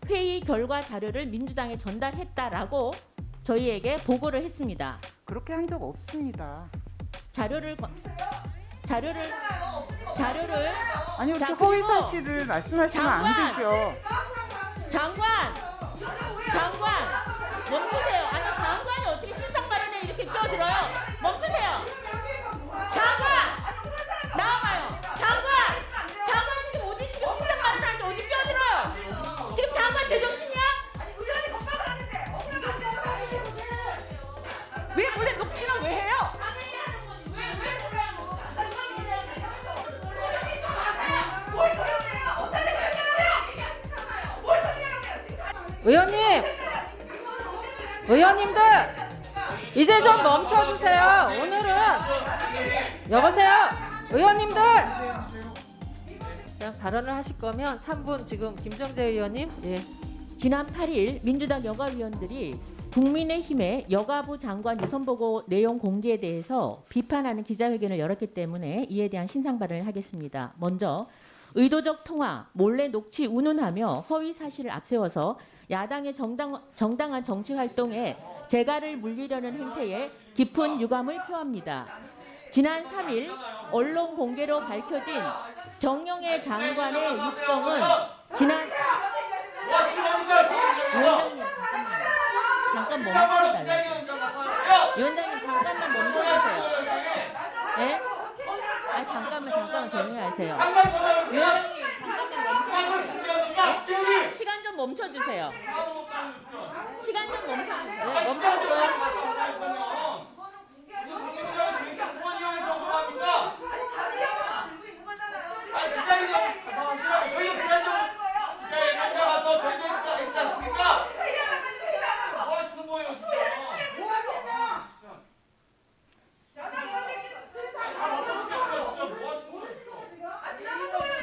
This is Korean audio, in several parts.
회의 결과 자료를 민주당에 전달했다라고 저희에게 보고를 했습니다. 그렇게 한 적 없습니다. 자료를 아니 이렇게 자, 허위 그리고 사실을 말씀하시면 안 되죠. 장관 멈추세요. 아니 장관이 어떻게 신상 발언에 이렇게 끼어들어요? 멈추세요. 장관 나와봐요. 장관 지금 어디 지금 신상 발언할 때 어디 끼어들어요? 지금 장관 제정신이야? 의원이 겁박을 하는데 억울하게 하세요. 왜 원래 녹취는 왜 해요? 당연히 하는 거지. 왜 그래요? 뭘 소용해요? 어떤 소용해요? 뭘 소용해요? 의원님들 이제 좀 멈춰주세요. 오늘은 여보세요, 의원님들. 그냥 발언을 하실 거면 3분 지금 김정재 의원님. 예. 지난 8일 민주당 여가위원들이 국민의힘의 여가부 장관 유선보고 내용 공개에 대해서 비판하는 기자회견을 열었기 때문에 이에 대한 신상 발언을 하겠습니다. 먼저 의도적 통화, 몰래 녹취 운운하며 허위 사실을 앞세워서 야당의 정당한 정치 활동에 재갈을 물리려는 행태에 깊은 유감을 표합니다. 지난 3일 언론 공개로 밝혀진 정영애 장관의 육성은 지난 위원장님 잠깐 멈춰달라요. 위원장님 잠깐만 멈춰주세요. 네? 아 잠깐만 조용히 하세요. 위원장님 잠깐만 멈춰주세요. 네? 시간 좀 멈춰주세요. 시간 좀 멈춰주세요. 네, 멈춰주세요.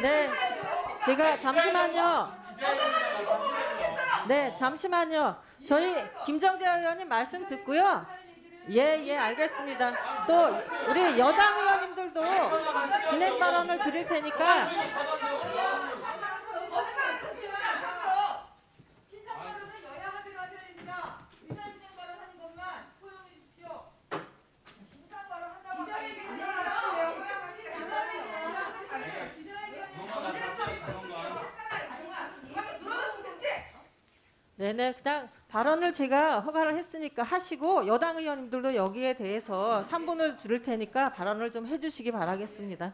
네, 제가 잠시만요. 네, 잠시만요. 저희 김정재 의원님 말씀 듣고요. 예, 알겠습니다. 또 우리 여당 의원님들도 진행 발언을 드릴 테니까. 네네, 그냥 발언을 제가 허가를 했으니까 하시고 여당 의원님들도 여기에 대해서 3분을 줄일 테니까 발언을 좀 해주시기 바라겠습니다.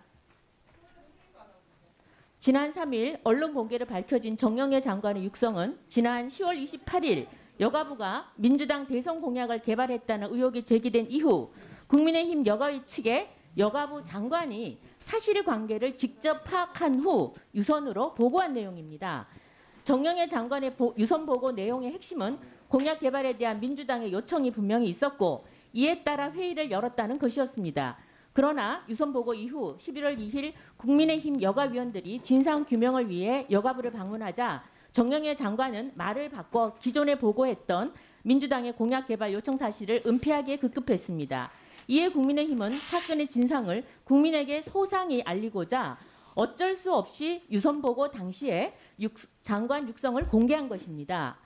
지난 3일 언론 공개로 밝혀진 정영애 장관의 육성은 지난 10월 28일 여가부가 민주당 대선 공약을 개발했다는 의혹이 제기된 이후 국민의힘 여가위 측에 여가부 장관이 사실관계를 직접 파악한 후 유선으로 보고한 내용입니다. 정영애 장관의 유선 보고 내용의 핵심은 공약 개발에 대한 민주당의 요청이 분명히 있었고 이에 따라 회의를 열었다는 것이었습니다. 그러나 유선 보고 이후 11월 2일 국민의힘 여가위원들이 진상 규명을 위해 여가부를 방문하자 정영애 장관은 말을 바꿔 기존에 보고했던 민주당의 공약 개발 요청 사실을 은폐하기에 급급했습니다. 이에 국민의힘은 사건의 진상을 국민에게 소상히 알리고자 어쩔 수 없이 유선 보고 당시에 장관 육성을 공개한 것입니다.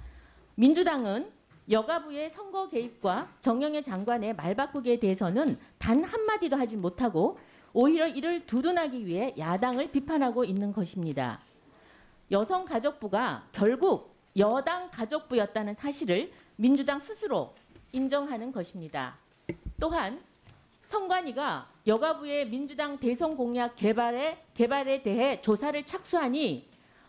민주당은 여가부의 선거 개입과 정영애 장관의 말 바꾸기에 대해서는 단 한마디도 하지 못하고 오히려 이를 두둔하기 위해 야당을 비판하고 있는 것입니다. 여성가족부가 결국 여당 가족부였다는 사실을 민주당 스스로 인정하는 것입니다. 또한 선관위가 여가부의 민주당 대선 공약 개발에 대해 조사를 착수하니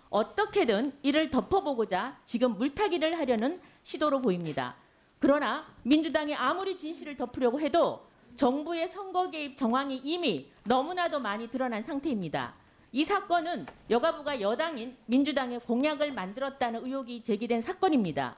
어떻게든 이를 덮어보고자 지금 물타기를 하려는 시도로 보입니다. 그러나 민주당이 아무리 진실을 덮으려고 해도 정부의 선거 개입 정황이 이미 너무나도 많이 드러난 상태입니다. 이 사건은 여가부가 여당인 민주당의 공약을 만들었다는 의혹이 제기된 사건입니다.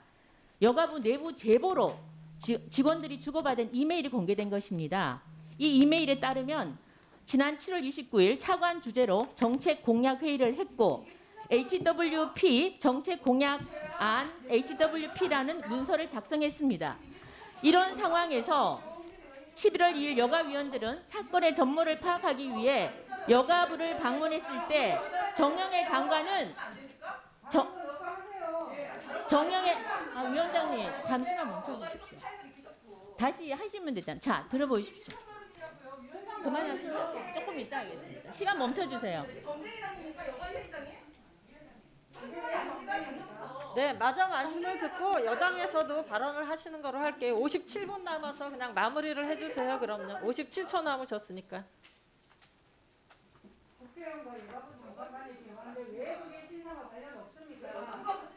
여가부 내부 제보로 직원들이 주고받은 이메일이 공개된 것입니다. 이 이메일에 따르면 지난 7월 29일 차관 주재로 정책 공약 회의를 했고 HWP 정책 공약안 HWP라는 문서를 작성했습니다. 이런 상황에서 11월 2일 여가위원들은 사건의 전모를 파악하기 위해 여가부를 방문했을 때 정영애 장관은 정영애 위원장님 잠시만 멈춰주십시오. 다시 하시면 되잖아요. 자, 들어보십시오. 그만합시다. 조금 이따 하겠습니다. 시간 멈춰주세요. 정쟁이장입니까? 여가 회의장이? 네, 마저 말씀을 듣고 여당에서도 발언을 하시는 거로 할게요. 57분 남아서 그냥 마무리를 해주세요. 그럼요. 57초 남으셨으니까. 국회의원과 여가부 장관만이 대화하는데 왜 그게 신상과 관련 없습니까?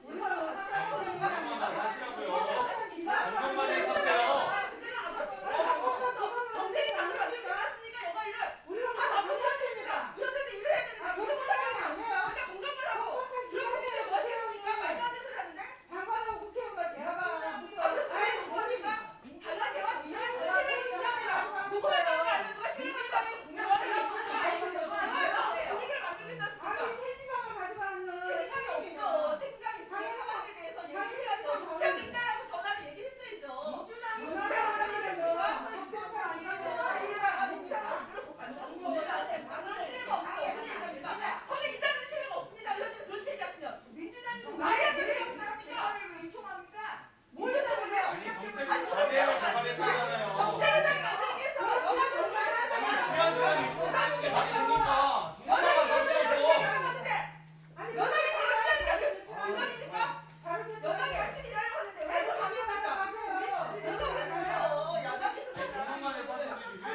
공정만 했었어요. 정쟁이 장관 앞에 나왔으니까 여가 일을 우리가 다 공감입니다. 의원들도 일을 해야 되는데 일을 못하잖아요. 그러니까 공감만 하고 그렇게 뭐 하시겠습니까? 말도 안 되는 소리 하는데? 장관하고 국회의원과 대화가 무슨 뭡니까? 당연 대화 진행이 중요합니다. 누구 말하는 알면 누가 실행하니까 공감을 하려고 분위기를 만들고 있지 않습니까? 책임감을 가져가는 책임감이 없죠. 책임감이 있으면 상황에 대해서 얘기해야죠. 책임 있다라고 전화를 얘기를 했어야죠. 거기 있다는 실례가 없습니다. 의원님 그렇게 얘기하시면 민주당이 말이 안 되는 게 없습니까? 왜 요청합니까? 뭘 요청해요? 아니 자제를 개발했다잖아요. 정책을 만들기 위해서 여가 중요한 시간이 있었는데 게 말이 됩니까? 여당이 정책을 시간을 봤는데 여당이 그런 시간이 여당입니까? 여당이 열심히 일하려고 하는데 왜 그걸 방해합니까? 여당 왜 그래요? 야당에서 공정만 해서 하시는 거지.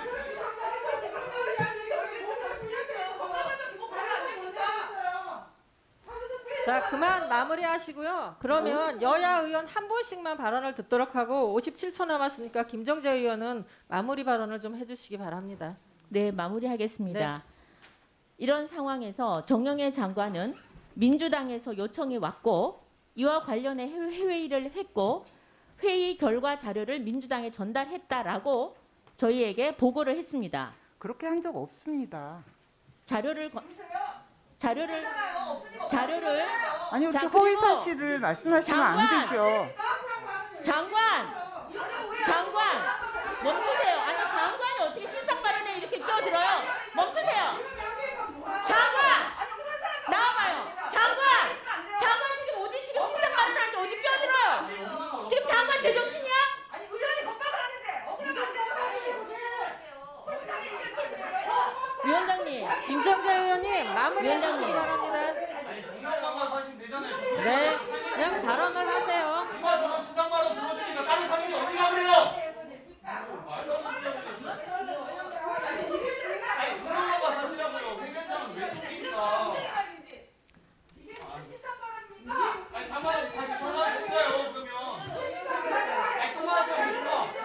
자, 그만 마무리하시고요. 그러면 여야 의원 한 분씩만 발언을 듣도록 하고 57초 남았으니까 김정재 의원은 마무리 발언을 좀 해주시기 바랍니다. 네, 마무리하겠습니다. 네. 이런 상황에서 정영애 장관은 민주당에서 요청이 왔고 이와 관련해 회의를 했고 회의 결과 자료를 민주당에 전달했다라고 저희에게 보고를 했습니다. 그렇게 한 적 없습니다. 자료를 아니 이렇게 자, 허위 그리고 사실을 말씀하시면 안 장관! 되죠. 장관 멈추세요. 아니 장관이 어떻게 신상 발언에 이렇게 끼어들어요? 멈추세요. 장관 나와봐요. 장관 지금 어디 지금 신상 발언하는데 어디 끼어들어요? 지금 장관 제정신이야? 아니 의원이 겁박을 하는데 억울하면 안 되잖아요. 위원장님, 김정재 의원님 마무리 해주시기 위원장님. 바랍니다. 아니 공정만 하시면 되잖아요. 네, 그냥 발언을 하세요. 누가 저런 신상만으로 들어주니까 다른 상인이 어디가 그래요? 말도 안 되는 아니 공정만 하시라고요. 회견장은 왜 죽입니까? 아니 장관은 다시 전화하실 거예요. 그러면 아니 통화하세요.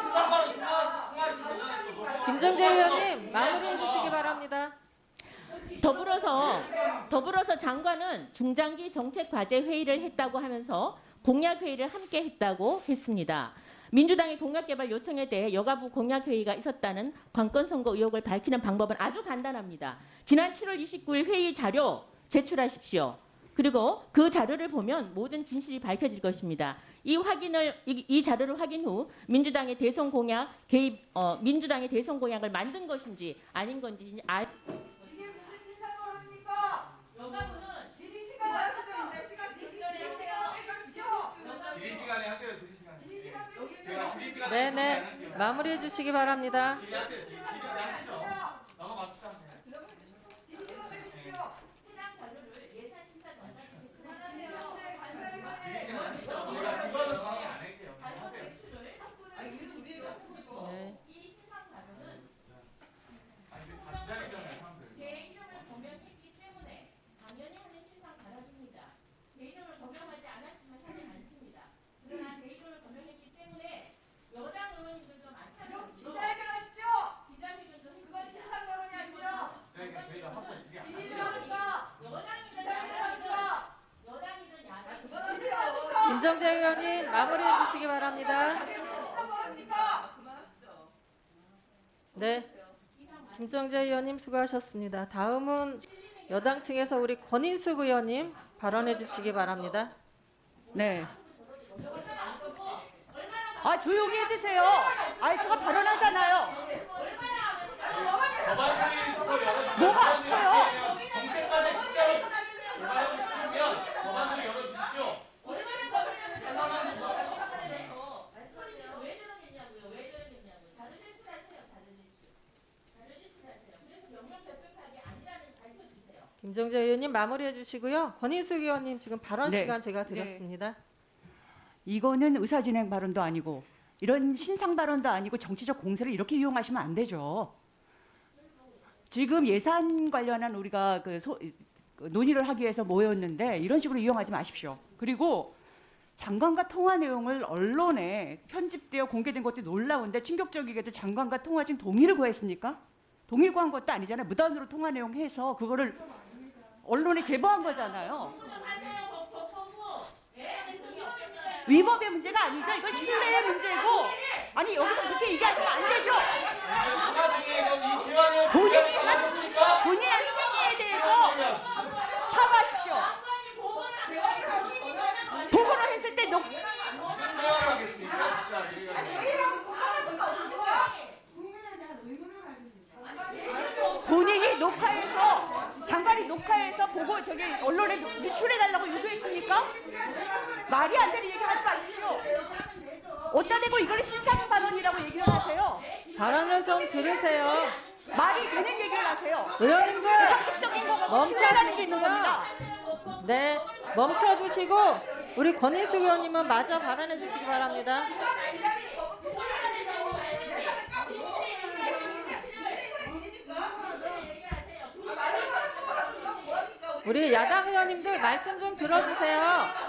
신상만으로 통화하시면 되잖아요. 또. 김정재 의원님 마무리해 주시기 바랍니다. 더불어서 장관은 중장기 정책 과제 회의를 했다고 하면서 공약 회의를 함께 했다고 했습니다. 민주당의 공약 개발 요청에 대해 여가부 공약 회의가 있었다는 관건 선거 의혹을 밝히는 방법은 아주 간단합니다. 지난 7월 29일 회의 자료 제출하십시오. 그리고 그 자료를 보면 모든 진실이 밝혀질 것입니다. 이 자료를 확인 후 민주당의 대선 공약 민주당의 대선 공약을 만든 것인지 아닌 건지 이게 무슨 신상입니까? 여가부는 질의 시간에 하세요. 질의 시간에 하세요. 질의 시간에. 제가 질의 시간에 네네, 마무리해 주시기 바랍니다. 질의하세요. 질의하시죠. 넘어갑시다. 제가 그거는 강의 안 할게요. 네. 이 신상 자료는 아니 다 기다리잖아요, 사람들. 제 이름을 범용했기 때문에 당연히 하는 신상 자료입니다. 제 이름을 범용하지 않았지만 하지 않습니다. 그러나 제 이름을 범용했기 때문에 여당 의원님들도 마찬가지로 기자회견하십시오. 기자회견도 그건 신상이 아니죠. 저희가 확보 질의 안 할게요. 질의를 합니까? 여당이든 야당이든 그만하세요. 김정재 의원님 마무리해 주시기 바랍니다. 네, 김정재 의원님 수고하셨습니다. 다음은 여당 측에서 우리 권인숙 의원님 발언해 주시기 바랍니다. 네. 아 조용히 해주세요. 아 제가 발언하잖아요. 법안을 서로 열어주세요. 뭐가 아파요? 정책관에 진짜로 개발하고 싶으시면 법안을 열어주십시오. 김정재 의원님 마무리해 주시고요. 권인숙 의원님 지금 발언 네. 시간 제가 드렸습니다. 이거는 의사진행 발언도 아니고 이런 신상 발언도 아니고 정치적 공세를 이렇게 이용하시면 안 되죠. 지금 예산 관련한 우리가 논의를 하기 위해서 모였는데 이런 식으로 이용하지 마십시오. 그리고 장관과 통화 내용을 언론에 편집되어 공개된 것도 놀라운데 충격적이게도 장관과 통화 중 동의를 구했습니까? 동의 구한 것도 아니잖아요. 무단으로 통화 내용 해서 그거를 언론에 제보한 거잖아요. 위법의 문제가 아니죠. 이건 신뢰의 문제고. 아니 여기서 그렇게 얘기하시면 안 되죠. 본인의 행위에 대해서 사과하십시오. 보고를 했을 때 본인이 녹화해서 장관이 녹화해서 보고 저기 언론에 유출해달라고 요구했습니까? 말이 안 되는 얘기 하지 마십시오. 어디다 대고 이걸 신상 발언이라고 얘기를 하세요. 발언을 좀 들으세요. 말이 되는 얘기를 하세요. 의원님들 상식적인 거가 신뢰라는 게 있는 겁니다. 네, 멈춰주시고 우리 권인숙 의원님은 마저 발언해 주시기 바랍니다. 우리 야당 의원님들 말씀 좀 들어주세요.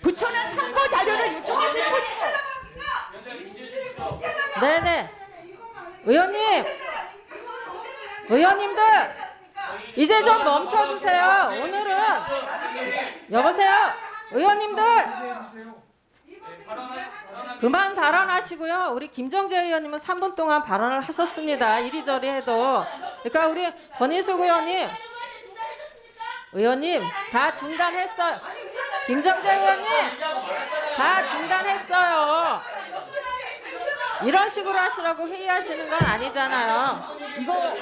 부처는 참고 자료를 요청했을 뿐이죠. 네네. 의원님들 이제 좀 멈춰주세요. 오늘은 여보세요. 의원님들 그만 발언하시고요. 우리 김정재 의원님은 3분 동안 발언을 하셨습니다. 이리저리 해도. 그러니까 우리 권인숙 의원님 다 중단했어요. 김정재 의원님 다 중단했어요. 이런 식으로 하시라고 회의하시는 건 아니잖아요. 이거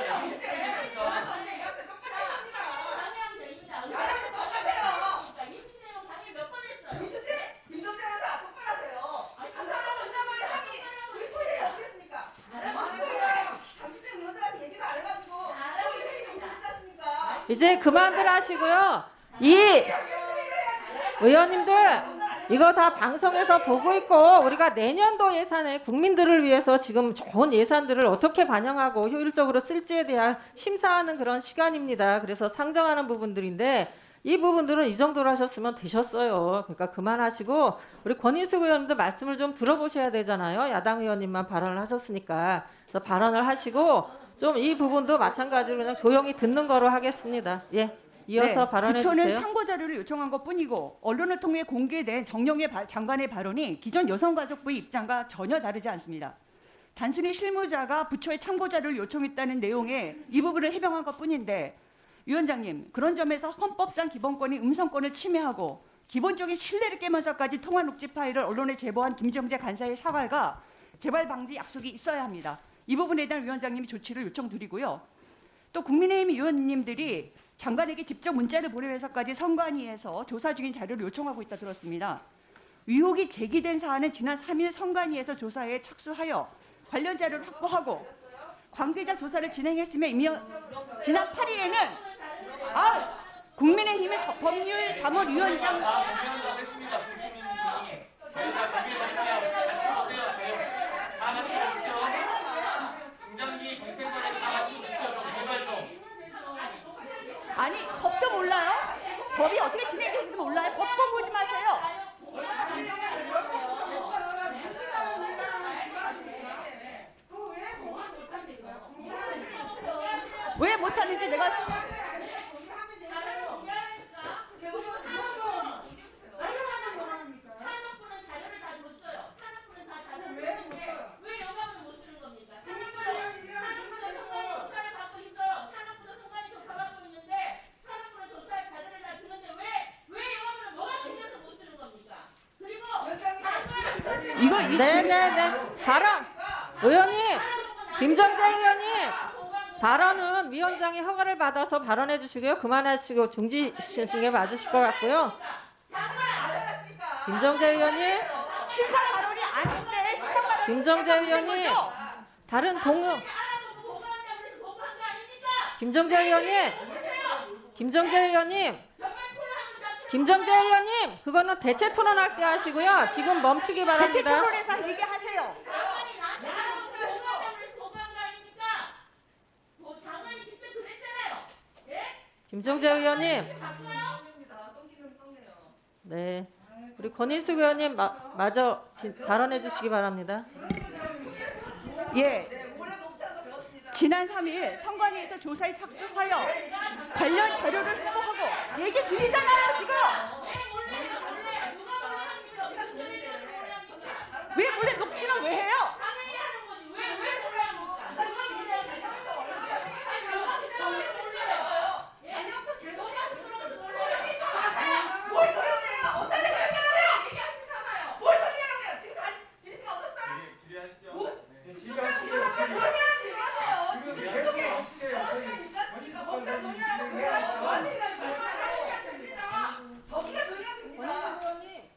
이제 그만들 하시고요. 이 의원님들 이거 다 방송에서 보고 있고 우리가 내년도 예산에 국민들을 위해서 지금 좋은 예산들을 어떻게 반영하고 효율적으로 쓸지에 대한 심사하는 그런 시간입니다. 그래서 상정하는 부분들인데 이 부분들은 이 정도로 하셨으면 되셨어요. 그러니까 그만하시고 우리 권인숙 의원님도 말씀을 좀 들어보셔야 되잖아요. 야당 의원님만 발언을 하셨으니까. 그래서 발언을 하시고 좀 이 부분도 마찬가지로 그냥 조용히 듣는 거로 하겠습니다. 예. 이어서 발언해 부처는 주세요. 참고 자료를 요청한 것뿐이고 언론을 통해 공개된 정영애 장관의 발언이 기존 여성가족부의 입장과 전혀 다르지 않습니다. 단순히 실무자가 부처의 참고 자료를 요청했다는 내용의 이 부분을 해명한 것뿐인데 위원장님, 그런 점에서 헌법상 기본권인 음성권을 침해하고 기본적인 신뢰를 깨면서까지 통화 녹취 파일을 언론에 제보한 김정재 간사의 사과가 재발 방지 약속이 있어야 합니다. 이 부분에 대한 위원장님이 조치를 요청드리고요. 또 국민의힘 의원님들이 장관에게 직접 문자를 보내면서까지 선관위에서 조사 중인 자료를 요청하고 있다 들었습니다. 의혹이 제기된 사안은 지난 3일 선관위에서 조사에 착수하여 관련 자료를 확보하고 관계자 조사를 진행했으며 지난 8일에는 국민의힘의 법률 자문위원장 아니 법도 몰라요? 법이 어떻게 진행되는지도 몰라요? 법 공부지 마세요. 왜 못하는지 내가 네네네. 발언. 의원님, 김정재 의원님, 발언은 위원장의 허가를 받아서 발언해 주시고요. 그만하시고 중지신경에 맞으실 것 같고요. 김정재 의원님, 심사 발언이 아닌데 심사 발언이 김정재 의원님, 다른 동료, 김정재 의원님, 김정재 의원님, 김정재 의원님, 그거는 대체 토론할 때 하시고요. 지금 멈추기 대체 바랍니다. 토론에서 얘기하세요. 김정재 의원님, 네, 우리 권인숙 의원님 마저 발언해 주시기 바랍니다. 예. 지난 3일 선관위에서 조사에 착수하여 관련 자료를 확보하고 얘기 중이잖아요 지금. 왜 몰래 녹취는 왜 해요? 뭘 소용해요? 어떤 데가 결혼해요? 뭘 소용해요? 지금 다 지시가 얻었어요? 질의하시죠. 뭐? 네, 질의하시죠.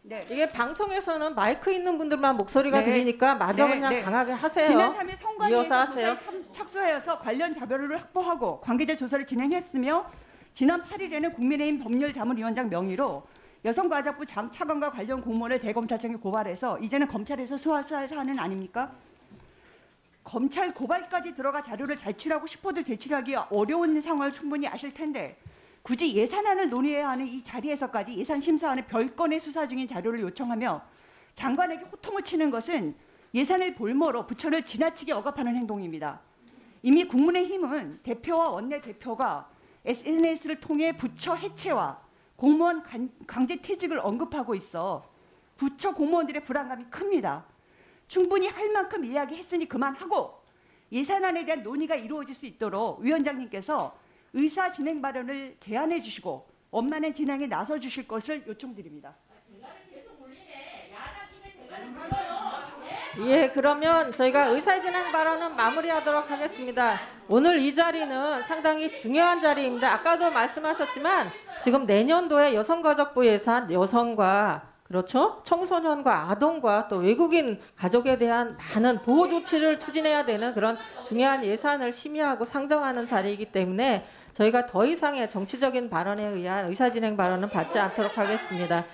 네. 이게 방송에서는 마이크 있는 분들만 목소리가 네. 들리니까 마저 네, 그냥 네. 강하게 하세요. 지난 3일 이어서 선관위에서 하세요. 조사에 착수하여서 관련 자료를 확보하고 관계자 조사를 진행했으며 지난 8일에는 국민의힘 법률자문위원장 명의로 여성가족부 장 차관과 관련 공무원을 대검찰청에 고발해서 이제는 검찰에서 수사할 사안은 아닙니까? 검찰 고발까지 들어가 자료를 제출하고 싶어도 제출하기 어려운 상황을 충분히 아실 텐데 굳이 예산안을 논의해야 하는 이 자리에서까지 예산심사안의 별건의 수사 중인 자료를 요청하며 장관에게 호통을 치는 것은 예산을 볼모로 부처를 지나치게 억압하는 행동입니다. 이미 국민의힘은 대표와 원내대표가 SNS를 통해 부처 해체와 공무원 강제 퇴직을 언급하고 있어 부처 공무원들의 불안감이 큽니다. 충분히 할 만큼 이야기했으니 그만하고 예산안에 대한 논의가 이루어질 수 있도록 위원장님께서 의사 진행 발언을 제안해 주시고 원만한 진행에 나서 주실 것을 요청드립니다. 예, 그러면 저희가 의사진행 발언은 마무리하도록 하겠습니다. 오늘 이 자리는 상당히 중요한 자리입니다. 아까도 말씀하셨지만 지금 내년도에 여성가족부 예산, 여성과 그렇죠? 청소년과 아동과 또 외국인 가족에 대한 많은 보호 조치를 추진해야 되는 그런 중요한 예산을 심의하고 상정하는 자리이기 때문에 저희가 더 이상의 정치적인 발언에 의한 의사진행 발언은 받지 않도록 하겠습니다.